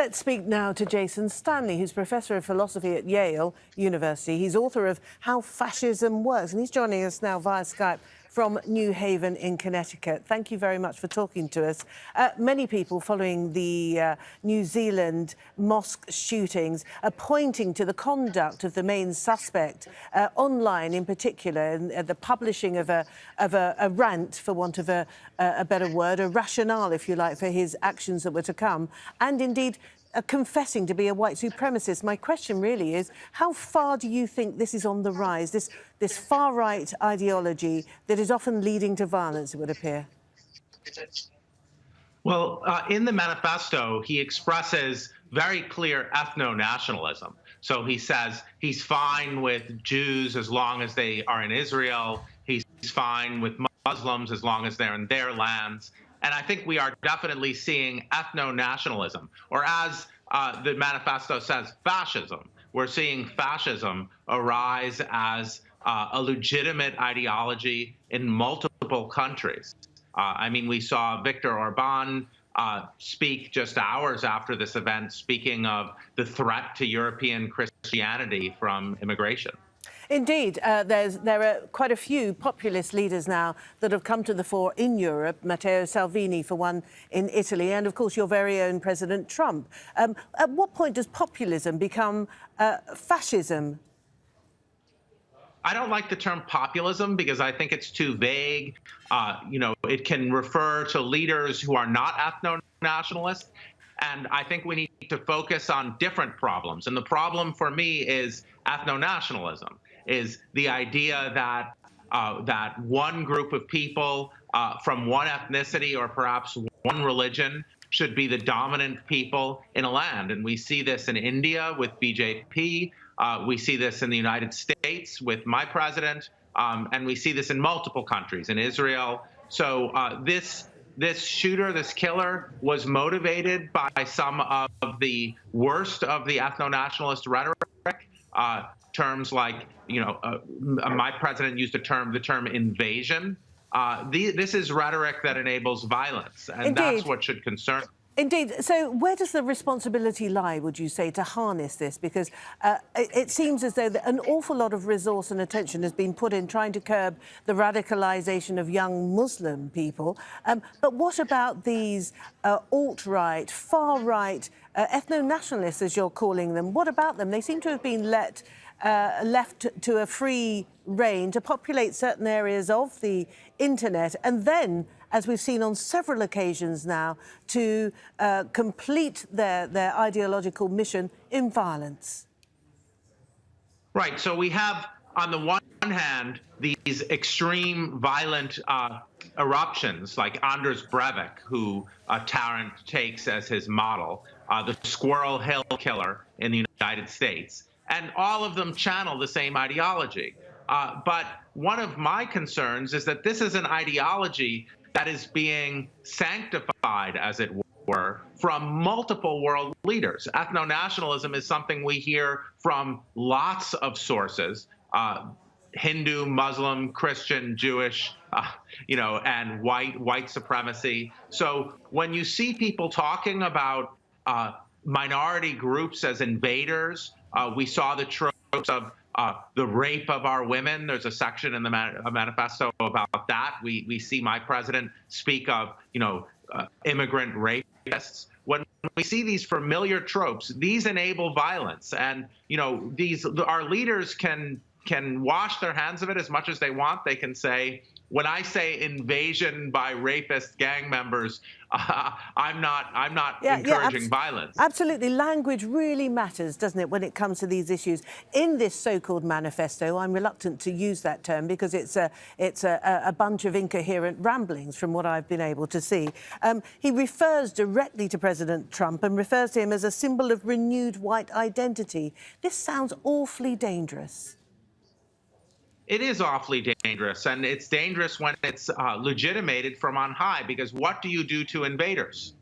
let's speak now to Jason Stanley, who's Professor of Philosophy at Yale University. He's author of How Fascism Works, and he's joining us now via Skype from New Haven in Connecticut. Thank you very much for talking to us. Many people following the New Zealand Mosque shootings are pointing to the conduct of the main suspect online in particular, and the publishing of a rant, for want of a better word, a rationale, if you like, for his actions that were to come, and indeed confessing to be a white supremacist. My question really is, how far do you think this is on the rise, this far-right ideology that is often leading to violence, it would appear? Well, in the manifesto, he expresses very clear ethno-nationalism. So he says he's fine with Jews as long as they are in Israel. He's fine with Muslims as long as they're in their lands. And I think we are definitely seeing ethno-nationalism, or as the manifesto says, fascism. We're seeing fascism arise as a legitimate ideology in multiple countries. I mean, we saw Viktor Orban speak just hours after this event, speaking of the threat to European Christianity from immigration. Indeed, there are quite a few populist leaders now that have come to the fore in Europe, Matteo Salvini, for one, in Italy, and, of course, your very own President Trump. At what point does populism become fascism? I don't like the term populism because I think it's too vague. You know, it can refer to leaders who are not ethno-nationalists. And I think we need to focus on different problems. And the problem for me is ethno-nationalism, is the idea that that one group of people from one ethnicity or perhaps one religion should be the dominant people in a land. And we see this in India with BJP. We see this in the United States with my president. And we see this in multiple countries, in Israel. So this shooter, this killer, was motivated by some of the worst of the ethno-nationalist rhetoric. Terms like, you know, my president used the term invasion. This is rhetoric that enables violence, and Indeed. That's what should concern. Indeed. So where does the responsibility lie, would you say, to harness this? Because it seems as though an awful lot of resource and attention has been put in trying to curb the radicalisation of young Muslim people. But what about these alt-right, far-right, ethno-nationalists, as you're calling them? What about them? They seem to have been left to a free rein to populate certain areas of the internet, and then, as we've seen on several occasions now, to complete their ideological mission in violence. Right. So we have, on the one hand, these extreme violent eruptions, like Anders Breivik, who Tarrant takes as his model, the Squirrel Hill killer in the United States. And all of them channel the same ideology. But one of my concerns is that this is an ideology that is being sanctified, as it were, from multiple world leaders. Ethno-nationalism is something we hear from lots of sources, Hindu, Muslim, Christian, Jewish, you know, and white supremacy. So when you see people talking about minority groups as invaders, we saw the tropes of the rape of our women. There's a section in the manifesto about that. We see my president speak of, you know, immigrant rapists. When we see these familiar tropes, these enable violence. And, you know, our leaders can wash their hands of it as much as they want. They can say, when I say invasion by rapist gang members, I'm not encouraging violence. Absolutely. Language really matters, doesn't it, when it comes to these issues? In this so-called manifesto, I'm reluctant to use that term because it's a bunch of incoherent ramblings from what I've been able to see. He refers directly to President Trump and refers to him as a symbol of renewed white identity. This sounds awfully dangerous. It is awfully dangerous, and it's dangerous when it's legitimated from on high, because what do you do to invaders?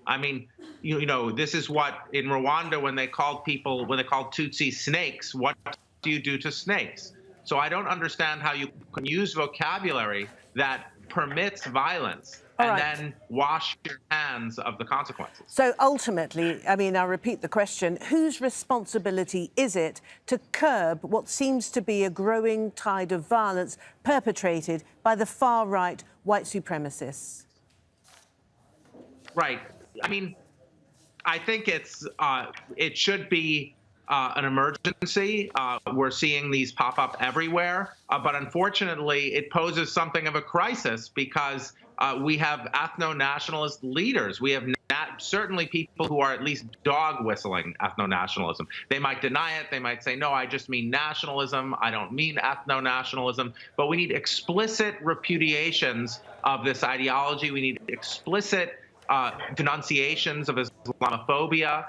I mean, you know, this is what, in Rwanda, when they called Tutsis snakes, what do you do to snakes? So I don't understand how you can use vocabulary that permits violence All and right. then wash your hands of the consequences. So ultimately, I mean, I'll repeat the question, whose responsibility is it to curb what seems to be a growing tide of violence perpetrated by the far-right white supremacists? Right. I mean, I think it should be an emergency. We're seeing these pop up everywhere, but unfortunately, it poses something of a crisis because we have ethno-nationalist leaders. We have certainly people who are at least dog whistling ethno-nationalism. They might deny it. They might say, no, I just mean nationalism. I don't mean ethno-nationalism. But we need explicit repudiations of this ideology. We need explicit denunciations of Islamophobia,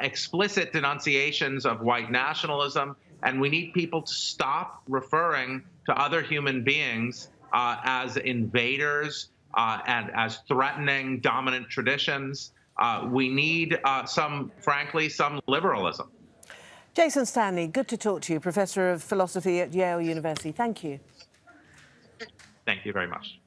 explicit denunciations of white nationalism, and we need people to stop referring to other human beings as invaders and as threatening dominant traditions. We need frankly, some liberalism. Jason Stanley, good to talk to you, Professor of Philosophy at Yale University. Thank you. Thank you very much.